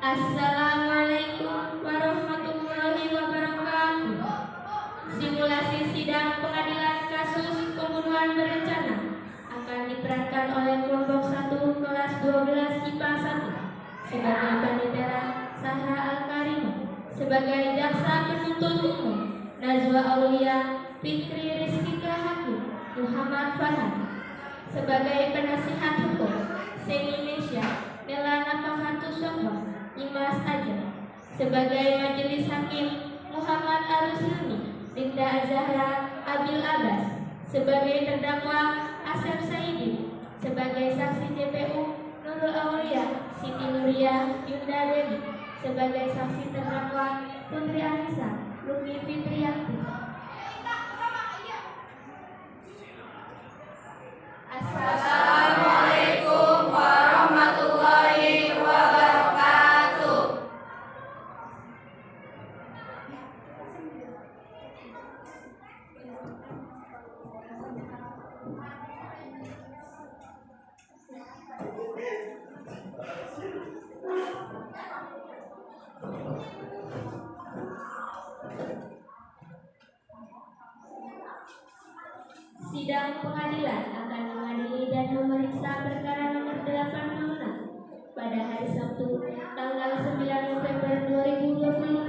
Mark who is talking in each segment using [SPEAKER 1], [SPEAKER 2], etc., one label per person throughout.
[SPEAKER 1] Assalamualaikum warahmatullahi wabarakatuh. Simulasi sidang pengadilan kasus pembunuhan berencana akan diperankan oleh kelompok 1 kelas 12 IPA 1 sebagai Panitera Sahra Al-Karimah, sebagai jaksa penuntut umum Najwa Aulia Fikri Rizkika Hakim Muhammad Farhan, sebagai penasihat hukum Seni Nesya Nela Nafahatus Sofa Imas Aja, sebagai majelis hakim Muhammad Arusuni Linda Azahra Abil Abbas, sebagai terdakwa Asep Saidi, sebagai saksi JPU Nurul Aulia Siti Nuria Yunda Dewi, sebagai saksi terdakwa Putri Anissa Luki Fitriyanti. Assalamualaikum warahmatullahi wabarakatuh. Sidang pengadilan akan mengadili dan memeriksa perkara nomor 86 pada hari Sabtu tanggal 9 November 2020.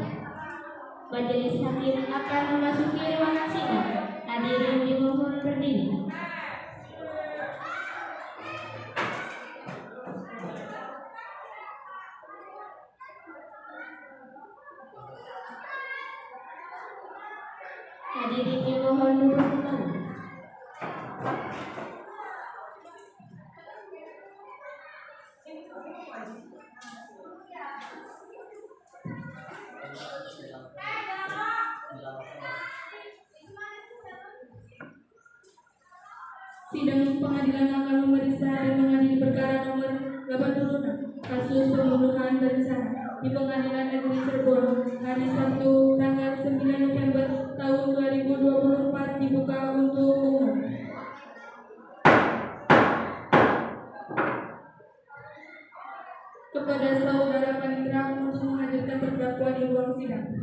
[SPEAKER 1] Majelis hakim akan memasuki ruangan sidang. Hadirin dimohon berdiri. Hadirin dimohon duduk kembali.
[SPEAKER 2] Sidang pengadilan akan memeriksa dan mengadili perkara nomor 86 kasus pembunuhan berencana di Pengadilan Negeri Cirebon hari Sabtu tanggal 9 November tahun 2024 dibuka untuk umum. Kepada saudara panitera untuk menghadirkan terdakwa di ruang sidang.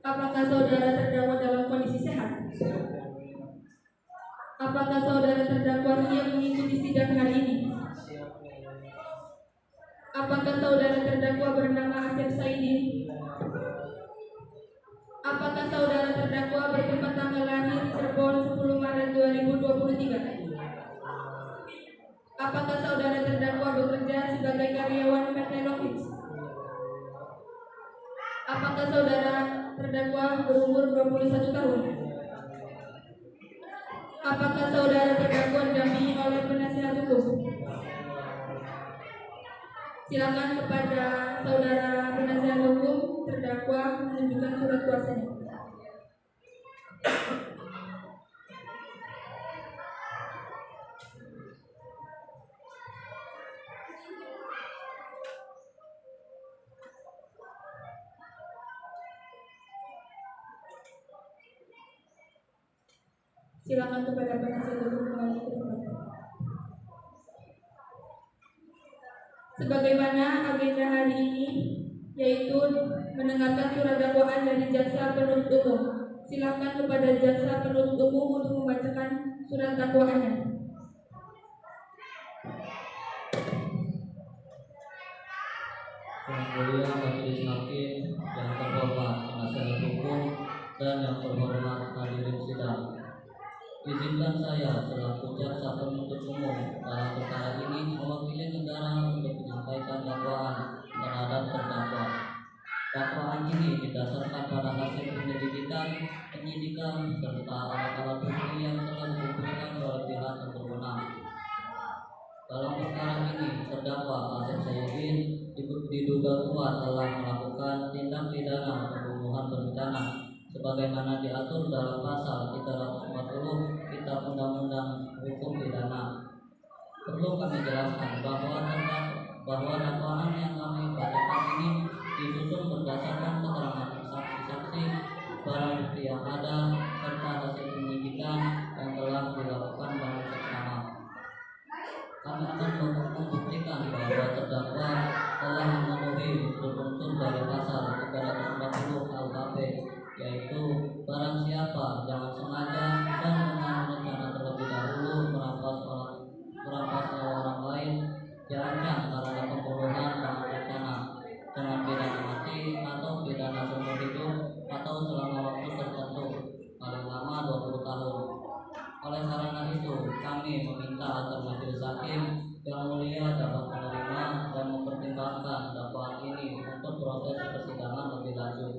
[SPEAKER 2] Apakah saudara terdakwa dalam kondisi sehat? Apakah saudara terdakwa siap mengikuti sidang hari ini? Apakah saudara terdakwa bernama Asep Saidi? Apakah saudara terdakwa bertempat tanggal lahir Cirebon 10 Maret 2023? Apakah saudara terdakwa bekerja sebagai karyawan PT Novits? Apakah saudara terdakwa berumur 21 tahun? Apakah saudara terdakwa didampingi oleh penasihat hukum? Silakan kepada saudara penasihat hukum terdakwa menunjukkan surat kuasanya. Silakan kepada penasihat hukum kembali ke tempat. Sebagaimana agenda hari ini, yaitu mendengarkan surat dakwaan dari jaksa penuntut umum. Silakan kepada jaksa penuntut umum untuk membacakan surat dakwaannya.
[SPEAKER 3] Yang mulia majelis hakim, yang terhormat penasihat hukum, dan yang terhormat hadirin sidang. Izinkan saya selaku jaksa penuntut umum dalam perkara ini mewakili negara untuk menyampaikan dakwaan terhadap terdakwa. Dakwaan ini didasarkan pada hasil penyelidikan, penyidikan, serta alat-alat bukti yang telah dikumpulkan oleh pihak yang berwenang. Dalam perkara ini, terdakwa Asep Saidi diduga kuat telah melakukan tindak pidana pembunuhan berencana sebagaimana diatur dalam pasal 340 Kitab Undang-Undang Hukum Pidana. Perlu kami jelaskan bahwa dakwaan yang kami bacakan ini ada serta hasil penyidikan yang telah dilakukan dalam seksama. Kami akan membuktikan bahwa terdakwa telah memenuhi unsur-unsur dari pasal 340 KUHP, yaitu barang siapa dengan sengaja dan dengan rencana terlebih dahulu merampas nyawa orang lain diancam karena pembunuhan dengan rencana dengan pidana mati atau pidana seumur hidup atau selama waktu tertentu paling lama 20 tahun. Oleh karena itu, kami meminta agar majelis hakim yang mulia dapat menerima dan mempertimbangkan dakwaan ini untuk proses persidangan lebih lanjut.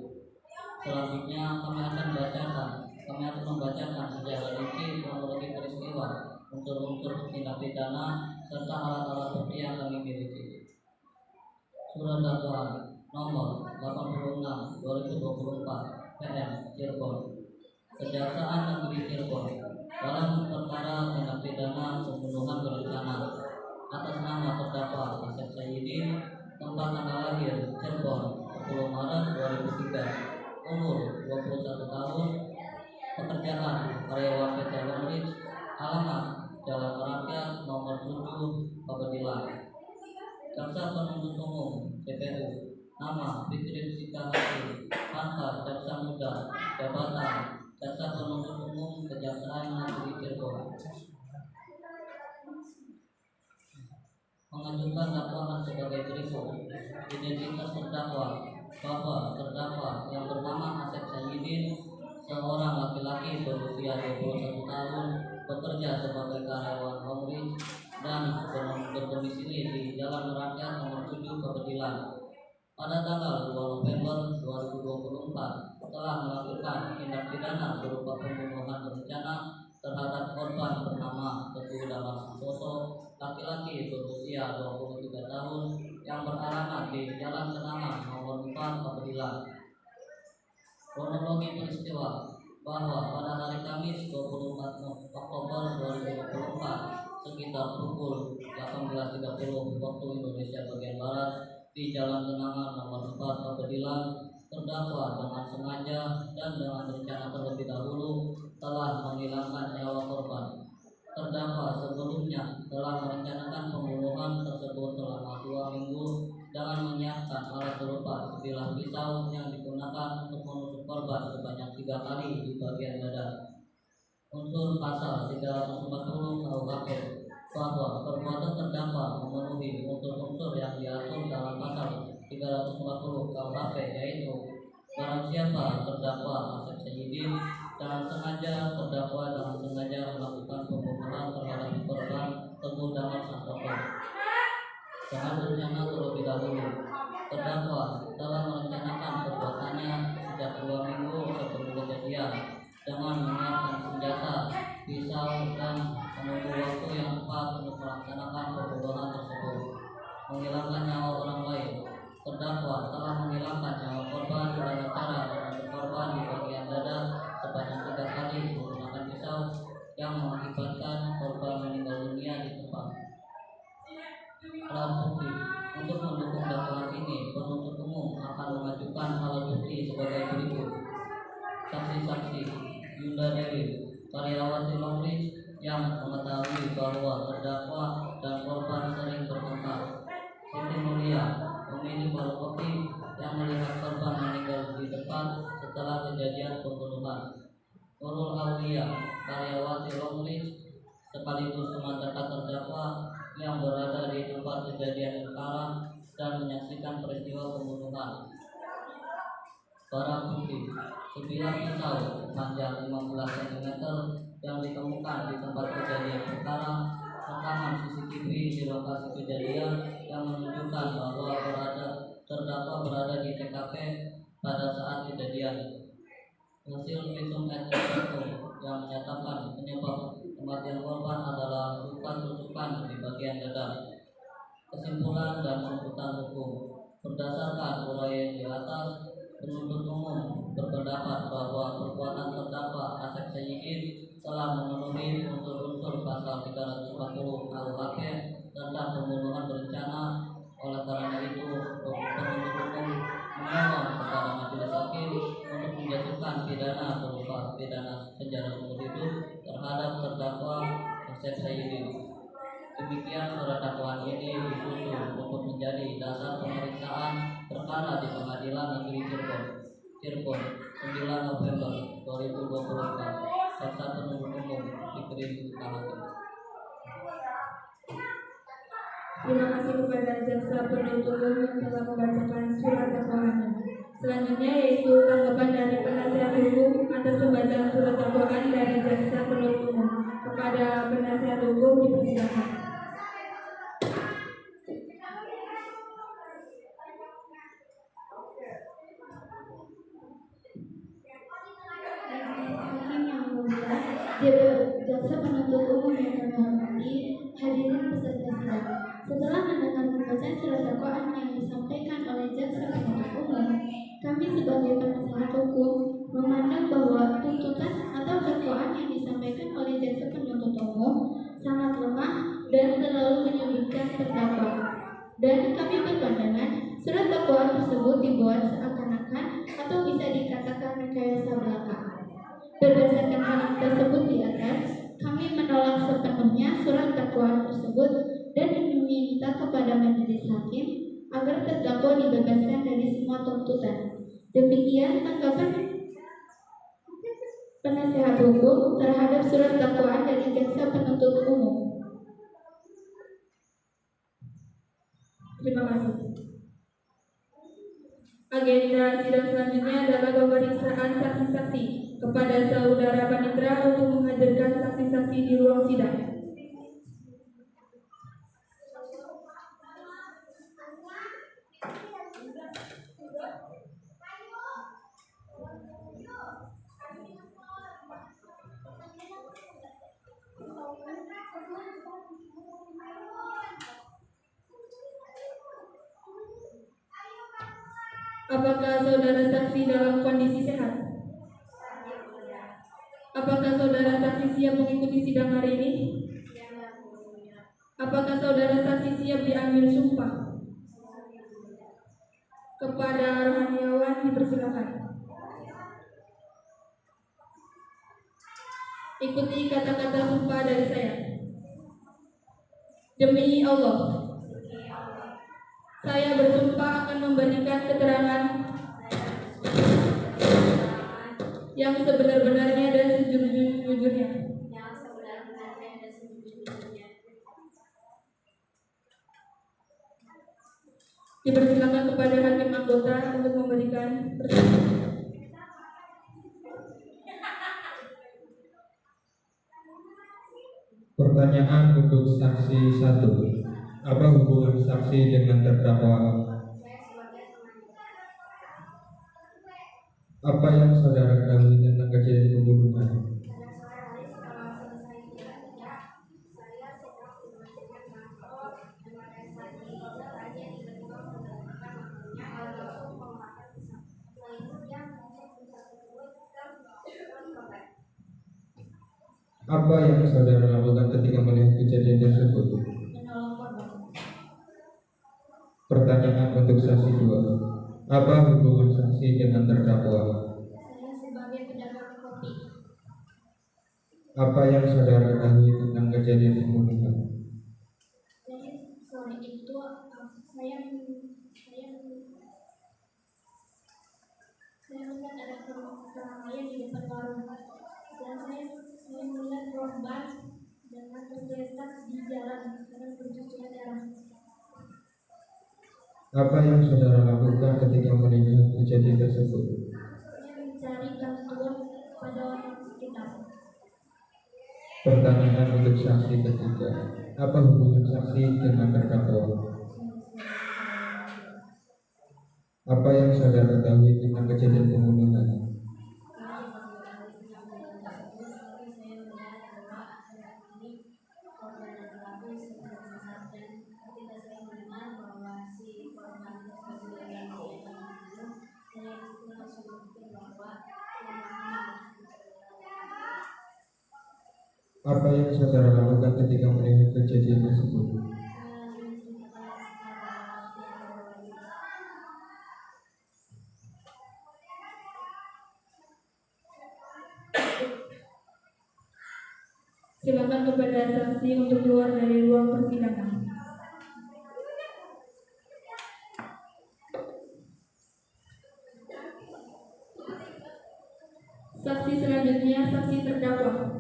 [SPEAKER 3] Selanjutnya kami akan membacakan secara rinci kronologi peristiwa, unsur-unsur tindak pidana serta alat-alat bukti yang kami miliki. Surat dakwaan nomor 86 2024 PM Cirebon. Kejaksaan Negeri Cirebon dalam perkara tindak pidana pembunuhan berencana atas nama terdakwa Asep Sayyidin, tempat tanggal lahir Cirebon 10 Maret 2003, umur 21 tahun, pekerjaan karyawan PT Longreach, alamat Jalan Rakyat nomor 7 Pagedilan. Jaksa penuntut umum JPU, nama Fikri Sikahati, pangkat jaksa muda, jabatan Jaksa penuntut umum Kejaksaan Negeri Cirebon, mengajukan dakwaan sebagai berikut. Identitas terdakwa bahwa terdakwa yang bernama Asep Sayyidin, seorang laki-laki berusia 21 tahun, bekerja sebagai karyawan Longreach dan berdomisili di Jalan Rakyat nomor 7 Pagedilan. Pada tanggal 2 November 2024 telah melakukan tindak pidana berupa pembunuhan berencana terhadap korban bernama Teguh Damar Santoso, laki-laki berusia 23 tahun yang beralamat di Jalan Kenangan nomor 4 Pagedilan. Kronologi peristiwa bahwa pada hari Kamis 24 Oktober 2024 sekitar pukul 18.30 waktu Indonesia bagian Barat di Jalan Kenangan nomor 4 Pagedilan, terdakwa dengan sengaja dan dengan rencana terlebih dahulu telah menghilangkan nyawa korban. Terdakwa sebelumnya telah merencanakan pembunuhan tersebut selama 2 minggu dengan menyiapkan alat berupa sebilah pisau yang digunakan untuk menusuk korban sebanyak 3 kali di bagian dada. Unsur pasal 340 KUHP bahwa perbuatan terdakwa memenuhi unsur-unsur yang diatur dalam pasal 340 KUHP, yaitu barang siapa terdakwa Asep Sayyidin dengan sengaja terdakwa dengan sengaja melakukan pembunuhan terhadap korban Teguh Damar Santoso dengan rencana terlebih dahulu. Terdakwa telah merencanakan perbuatannya sejak 2 minggu sebelum kejadian dengan menyiapkan senjata, pisau, dan menunggu waktu yang tepat untuk melaksanakan pembunuhan tersebut. Menghilangkan nyawa orang lain. Terdakwa telah menghilangkan nyawa korban dengan cara menusuk korban di bagian dada sebanyak 3 kali menggunakan pisau yang mengakibatkan korban meninggal dunia di tempat. Alat bukti. Untuk mendukung dakwaan ini, penuntut umum akan mengajukan alat bukti sebagai berikut. Saksi-saksi: Yunda Dewi, karyawati Longreach yang mengetahui bahwa terdakwa dan korban sering bertengkar. Siti Mulia, pemilik warung kopi yang melihat korban meninggal di tempat setelah kejadian pembunuhan. Nurul Aulia, karyawati Longreach sekaligus teman dekat terdakwa yang berada di tempat kejadian perkara dan menyaksikan peristiwa pembunuhan. Barang bukti: sebilah pisau panjang 15 cm yang ditemukan di tempat kejadian perkara, rekaman CCTV di lokasi kejadian yang menunjukkan bahwa terdakwa berada di TKP pada saat kejadian. Hasil visum et repertum yang menyatakan penyebab kematian korban adalah luka tusukan di bagian dada. Kesimpulan dan tuntutan hukum: berdasarkan uraian di atas, penuntut umum berpendapat bahwa perbuatan terdakwa Asep Sayyidin telah memenuhi unsur-unsur pasal 340 KUHP tentang pembunuhan berencana. Oleh karena itu, penuntut umum memohon kepada majelis hakim untuk menjatuhkan pidana berupa pidana penjara seumur hidup terhadap terdakwa Asep Sayyidin. Demikian surat dakwaan ini disusun untuk menjadi dasar pemeriksaan perkara di Pengadilan Negeri Cirebon 9 November 2024. Jaksa penuntut umum diperintahkan hakim.
[SPEAKER 2] Terima kasih kepada jaksa penuntut umum yang telah membacakan surat dakwaannya. Selanjutnya yaitu tanggapan dari penasihat hukum atas pembacaan surat dakwaan dari jaksa penuntut umum. Kepada penasihat hukum dipersilakan.
[SPEAKER 1] Hakim yang mulia, jaksa penuntut umum yang kami hormati, hadirin peserta sidang. Setelah mendengar pembacaan surat dakwaan yang disampaikan oleh jaksa penuntut umum, kami sebagai penasehat hukum memandang bahwa tuntutan atau dakwaan yang disampaikan oleh jaksa penuntut umum sangat lemah dan terlalu menyudutkan terdakwa. Dan kami berpandangan surat dakwaan tersebut dibuat seakan-akan atau bisa dikatakan rekayasa belaka. Berdasarkan hal tersebut di atas, kami menolak sepenuhnya surat dakwaan tersebut dan meminta kepada majelis hakim agar terdakwa dibebaskan dari semua tuntutan. Demikian tanggapan penasihat hukum terhadap surat dakwaan dari jaksa penuntut umum.
[SPEAKER 2] Terima kasih. Agenda sidang selanjutnya adalah pemeriksaan saksi-saksi kepada saudara Panitra untuk menghadirkan saksi-saksi di ruang sidang. Apakah saudara saksi dalam kondisi sehat? Apakah saudara saksi siap mengikuti sidang hari ini? Apakah saudara saksi siap diambil sumpah? Kepada rohaniawan dipersilakan. Ikuti kata-kata sumpah dari saya. Demi Allah, saya bersumpah akan memberikan keterangan yang sebenar-benarnya dan sejujur-jujurnya. Dipersilakan kepada hakim anggota untuk memberikan pertanyaan.
[SPEAKER 4] Pertanyaan untuk saksi 1. Apa hubungan saksi dengan terdakwa? Apa yang saudara ketahui tentang kejadian pembunuhan? Apa yang saudara lakukan ketika melihat kejadian tersebut? Pertanyaan untuk saksi 2. Apa hubungan saksi dengan terdakwa?
[SPEAKER 1] Saya sebagai pedagang kopi.
[SPEAKER 4] Apa yang saudara ketahui tentang kejadian pembunuhan?
[SPEAKER 1] Jadi sore itu saya melihat ada keramaian di depan warung dan saya melihat korban dengan tergeletak di jalan dengan bercucuran darah.
[SPEAKER 4] Apa yang saudara lakukan ketika melihat kejadian tersebut?
[SPEAKER 1] Saya mencari bantuan pada orang sekitar.
[SPEAKER 4] Pertanyaan untuk saksi ketiga. Apa hubungan saksi dengan terdakwa? Apa yang saudara ketahui tentang kejadian pembunuhan? Apa yang saudara lakukan ketika melihat kejadian tersebut?
[SPEAKER 2] Silakan kepada saksi untuk keluar dari ruang persidangan. Saksi selanjutnya, saksi terdakwa.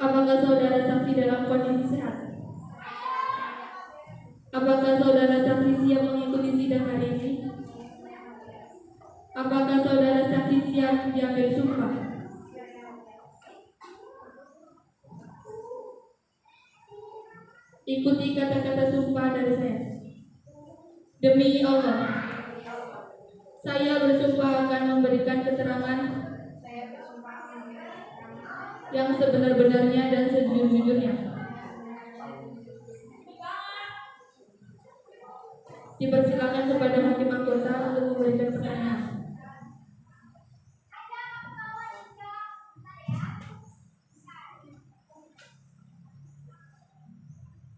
[SPEAKER 2] Apakah saudara saksi dalam kondisi sehat? Apakah saudara saksi siap mengikuti sidang hari ini? Apakah saudara saksi siap diambil sumpah? Ikuti kata-kata sumpah dari saya. Demi Allah, saya bersumpah akan memberikan keterangan yang sebenar-benarnya dan sejujur-jujurnya. Dipersilakan kepada hakim anggota untuk memberikan pertanyaan.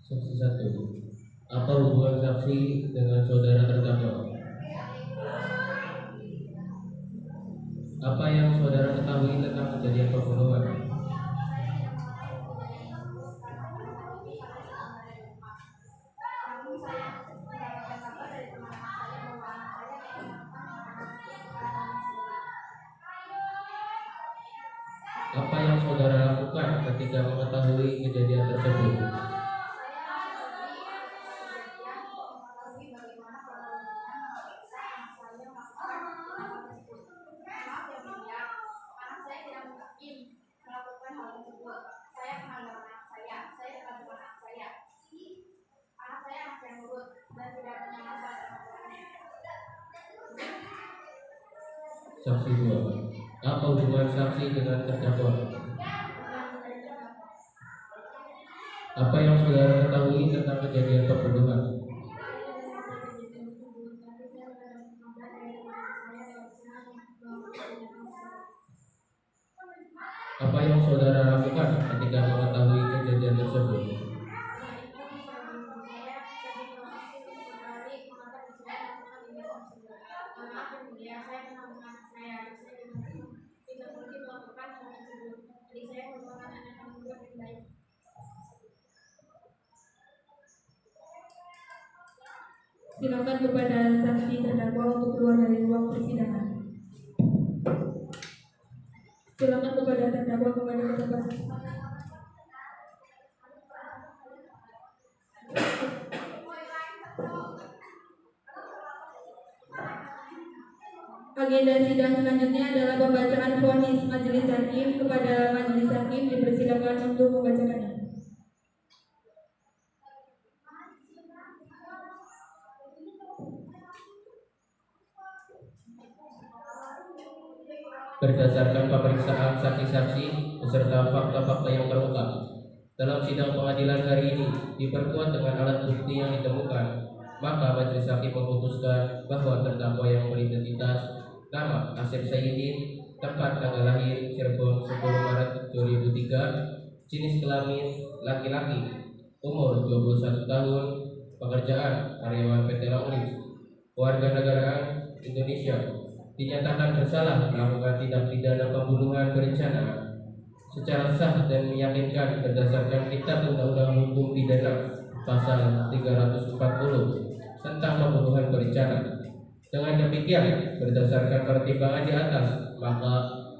[SPEAKER 5] Saksi 1. Apa hubungan saksi dengan saudara terdakwa? Apa yang saudara ketahui tentang kejadian pembunuhan? Apa yang saudara lakukan ketika mengetahui kejadian tersebut? Saksi 2. Apa hubungan saksi dengan terdakwa? Apa yang saudara ketahui tentang kejadian pembunuhan? Apa yang saudara lakukan ketika mengetahui kejadian tersebut?
[SPEAKER 2] Silakan kepada saksi terdakwa untuk keluar dari ruang persidangan. Silakan kepada terdakwa kembali ke tempat. Agenda sidang selanjutnya adalah pembacaan vonis majelis hakim. Kepada majelis hakim dipersilakan untuk membacakannya.
[SPEAKER 5] Berdasarkan pemeriksaan saksi-saksi beserta fakta-fakta yang terungkap dalam sidang pengadilan hari ini diperkuat dengan alat bukti yang ditemukan, maka majelis hakim memutuskan bahwa terdakwa yang beridentitas nama Asep Sayyidin, tempat tanggal lahir Cirebon 10 Maret 2003, jenis kelamin laki-laki, umur 21 tahun, pekerjaan karyawan PT Longris, kewarganegaraan Indonesia, dinyatakan bersalah melakukan tindak pidana pembunuhan berencana secara sah dan meyakinkan berdasarkan Kitab Undang-Undang Hukum Pidana pasal 340 tentang pembunuhan berencana. Dengan demikian, berdasarkan pertimbangan di atas, maka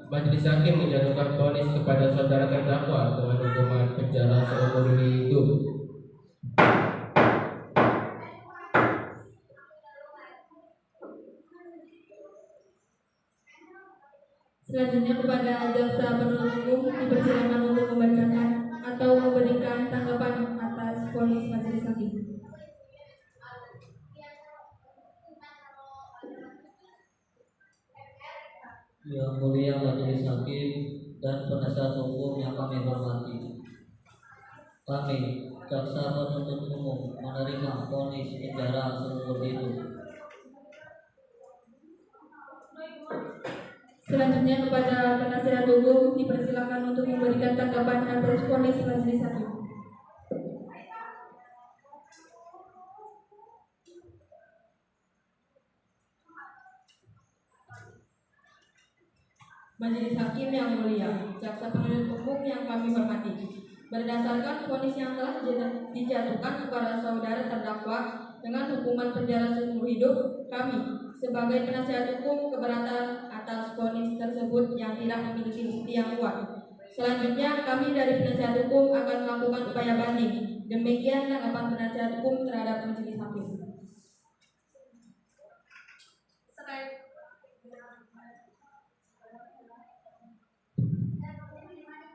[SPEAKER 5] majelis hakim menjatuhkan vonis kepada saudara terdakwa dengan hukuman penjara seumur hidup.
[SPEAKER 2] Selanjutnya kepada jaksa penuntut umum dipersilakan untuk membacakan atau memberikan tanggapan atas vonis majelis hakim.
[SPEAKER 3] Yang mulia majelis hakim dan penasihat hukum yang kami hormati, kami jaksa penuntut umum menerima vonis penjara seumur hidup.
[SPEAKER 2] Selanjutnya kepada penasihat hukum dipersilakan untuk memberikan tanggapan atas vonis majelis hakim. Majelis Hakim yang mulia, jaksa penuntut umum yang kami hormati, berdasarkan vonis yang telah dijatuhkan kepada saudara terdakwa dengan hukuman penjara seumur hidup, kami sebagai penasihat hukum keberatan atas vonis tersebut yang tidak memiliki bukti yang kuat. Selanjutnya, kami dari penasihat hukum akan melakukan upaya banding. Demikian tanggapan penasihat hukum terhadap majelis hakim.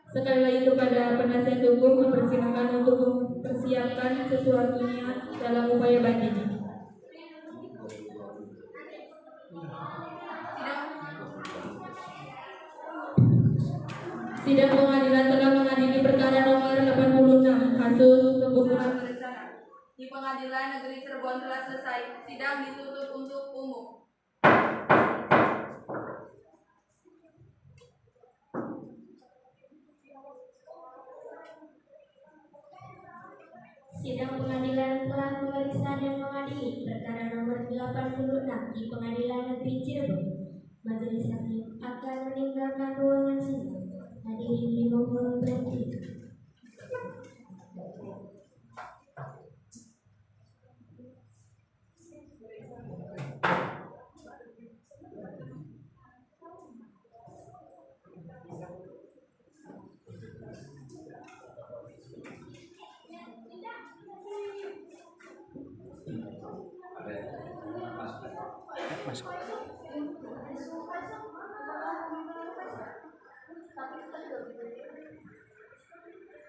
[SPEAKER 2] Sekali lagi kepada penasihat hukum dipersilakan untuk mempersiapkan sesuatunya dalam upaya banding. Sidang pengadilan telah mengadili perkara nomor 86 kasus pembunuhan berencana. Di Pengadilan Negeri Cirebon telah selesai. Sidang ditutup untuk umum.
[SPEAKER 1] Sidang pengadilan telah memeriksa dan mengadili perkara nomor 86 di Pengadilan Negeri Cirebon. Majelis hakim akan meninggalkan ruangan sidang. Hadirin dimohon berhenti.
[SPEAKER 6] Masuk.